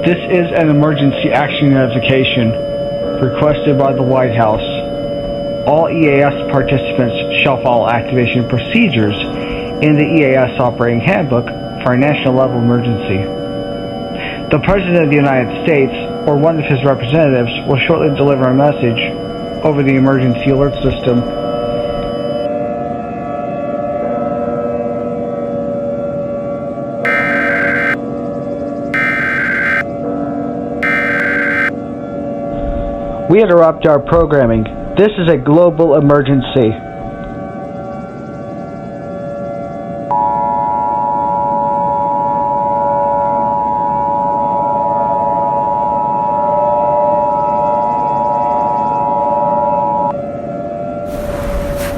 This is an emergency action notification requested by the White House. All EAS participants shall follow activation procedures in the EAS operating handbook for a national level emergency. The President of the United States or one of his representatives will shortly deliver a message over the emergency alert system. We interrupt our programming. This is a global emergency.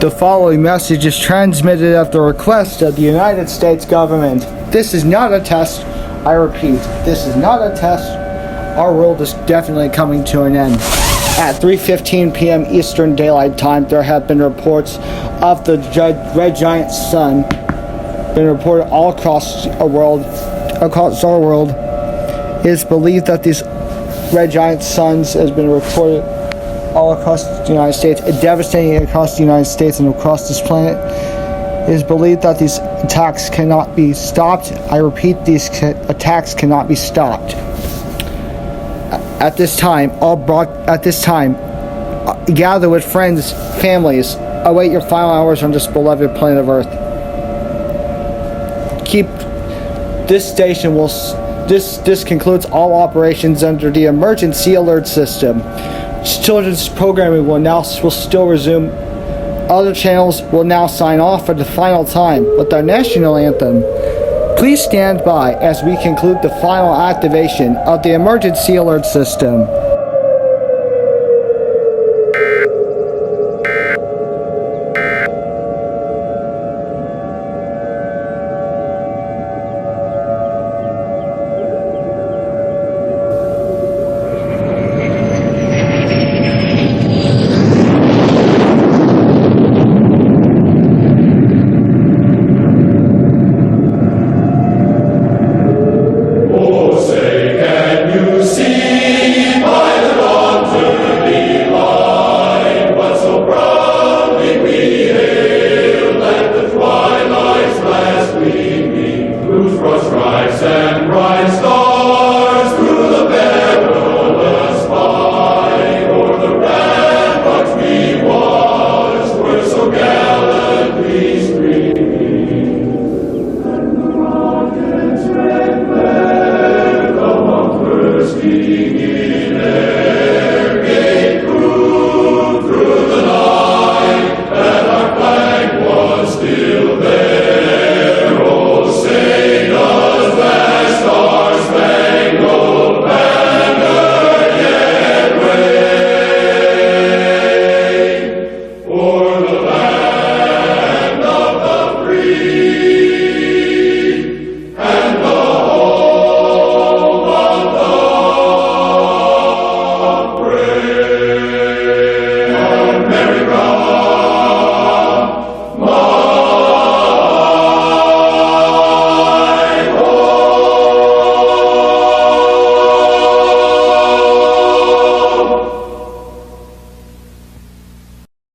The following message is transmitted at the request of the United States government. This is not a test. I repeat, this is not a test. Our world is definitely coming to an end. At 3:15 p.m. Eastern Daylight Time, there have been reports of the red giant sun been reported all across our world. It is believed that these red giant suns has been reported all across the United States, devastating across the United States and across this planet. It is believed that these attacks cannot be stopped. I repeat, these attacks cannot be stopped. At this time, gather with friends, families, await your final hours on this beloved planet of Earth. This concludes all operations under the emergency alert system. Children's programming will still resume. Other channels will now sign off for the final time with our national anthem. Please stand by as we conclude the final activation of the emergency alert system.